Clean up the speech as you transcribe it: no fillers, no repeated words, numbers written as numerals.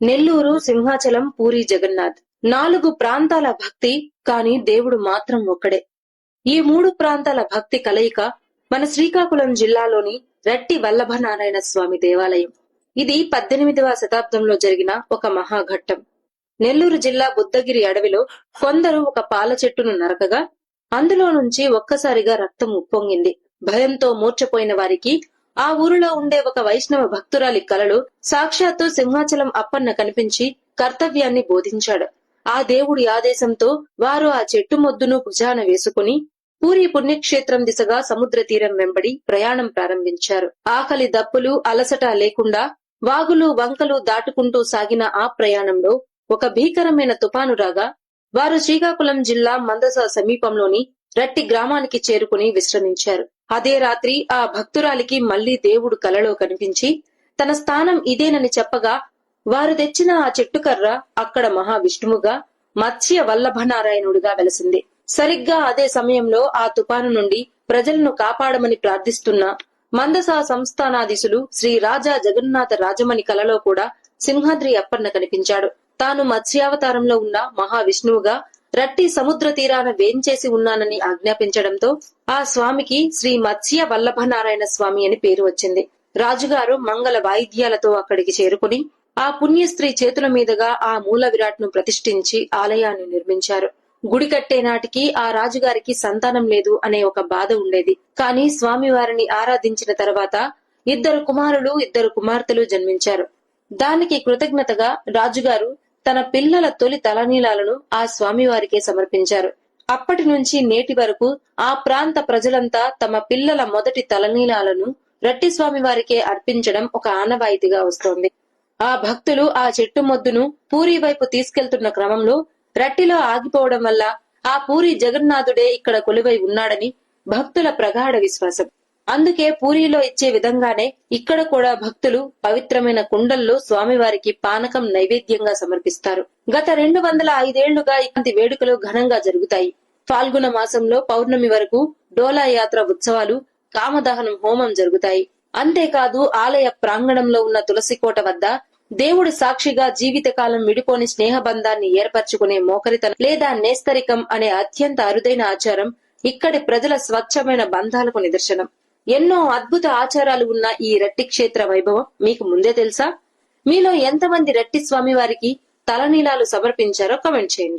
నెల్లూరు, సింహాచలం, పూరి జగన్నాథ్ 4 ప్రాంతాల భక్తి, కాని దేవుడు మాత్రం ఒక్కడే. ఈ 3 ప్రాంతాల భక్తి కలయిక మన శ్రీకాకుళం జిల్లాలోని రట్టి వల్లభనారాయణ స్వామి దేవాలయం. ఇది 18వ శతాబ్దంలో జరిగిన ఒక మహాఘట్టం. నెల్లూరు జిల్లా బుద్ధగిరి అడవిలో కొందరు ఒక పాల చెట్టును నరకగా అందులో నుంచి ఒక్కసారిగా రక్తం ఉప్పొంగింది. భయంతో మూర్ఛపోయిన వారికి ఆ ఊరిలో ఉండే ఒక వైష్ణవ భక్తురాలి కలలో సాక్షాత్తు సింహాచలం అప్పన్న కనిపించి కర్తవ్యాన్ని బోధించాడు. ఆ దేవుడి ఆదేశంతో వారు ఆ చెట్టు మొద్దును భుజాన వేసుకుని పూరి పుణ్యక్షేత్రం దిశగా సముద్ర తీరం వెంబడి ప్రయాణం ప్రారంభించారు. ఆకలి దప్పులు అలసట లేకుండా వాగులు వంకలు దాటుకుంటూ సాగిన ఆ ప్రయాణంలో ఒక భీకరమైన తుపాను రాగా వారు శ్రీకాకుళం జిల్లా మందస సమీపంలోని రట్టి గ్రామానికి చేరుకుని విశ్రమించారు. అదే రాత్రి ఆ భక్తురాలికి మళ్లీ దేవుడు కలలో కనిపించి తన స్థానం ఇదేనని చెప్పగా వారు తెచ్చిన ఆ చెట్టుకర్ర అక్కడ మహావిష్ణువుగా మత్స్య వల్లభనారాయణుడిగా వెలసింది. సరిగ్గా అదే సమయంలో ఆ తుపాను నుండి ప్రజలను కాపాడమని ప్రార్థిస్తున్న మందస సంస్థానాధీశులు శ్రీ రాజా జగన్నాథ రాజమణి కలలో కూడా సింహాద్రి అప్పన్న కనిపించాడు. తాను మత్స్యావతారంలో ఉన్న మహావిష్ణువుగా రట్టి సముద్ర తీరాన వేంచేసి ఉన్నానని ఆజ్ఞాపించడంతో ఆ స్వామికి శ్రీ మత్స్య వల్లభనారాయణ స్వామి అని పేరు వచ్చింది. రాజుగారు మంగళ వాయిద్యాలతో అక్కడికి చేరుకుని ఆ పుణ్యస్త్రీ చేతుల మీదుగా ఆ మూల విరాట్ను ప్రతిష్ఠించి ఆలయాన్ని నిర్మించారు. గుడి కట్టే నాటికి ఆ రాజుగారికి సంతానం లేదు అనే ఒక బాధ ఉండేది. కానీ స్వామివారిని ఆరాధించిన తర్వాత 2 కుమారులు 2 కుమార్తెలు జన్మించారు. దానికి కృతజ్ఞతగా రాజుగారు తన పిల్లల తొలి తలనీలాలను ఆ స్వామివారికే సమర్పించారు. అప్పటి నుంచి నేటి వరకు ఆ ప్రాంత ప్రజలంతా తమ పిల్లల మొదటి తలనీలాలను రట్టి స్వామివారికే అర్పించడం ఒక ఆనవాయితీగా వస్తోంది. ఆ భక్తులు ఆ చెట్టు మొద్దును పూరి వైపు తీసుకెళ్తున్న క్రమంలో రట్టిలో ఆగిపోవడం వల్ల ఆ పూరి జగన్నాథుడే ఇక్కడ కొలువై ఉన్నాడని భక్తుల ప్రగాఢ విశ్వాసం. అందుకే పూరిలో ఇచ్చే విధంగానే ఇక్కడ కూడా భక్తులు పవిత్రమైన కుండల్లో స్వామివారికి పానకం నైవేద్యంగా సమర్పిస్తారు. గత 205 ఏళ్లుగా ఇలాంటి వేడుకలు ఘనంగా జరుగుతాయి. ఫాల్గుణ మాసంలో పౌర్ణమి వరకు డోలా యాత్ర ఉత్సవాలు, కామదహనం హోమం జరుగుతాయి. అంతేకాదు ఆలయ ప్రాంగణంలో ఉన్న తులసికోట వద్ద దేవుడి సాక్షిగా జీవితకాలం విడిపోని స్నేహబంధాన్ని ఏర్పరచుకునే మోకరితనం లేదా నేస్తరికం అనే అత్యంత అరుదైన ఆచారం ఇక్కడి ప్రజల స్వచ్ఛమైన బంధాలకు నిదర్శనం. ఎన్నో అద్భుత ఆచారాలు ఉన్న ఈ రట్టి క్షేత్ర వైభవం మీకు ముందే తెలుసా? మీలో ఎంతమంది రట్టి స్వామి వారికి తలనీలాలు సమర్పించారో కామెంట్ చేయండి.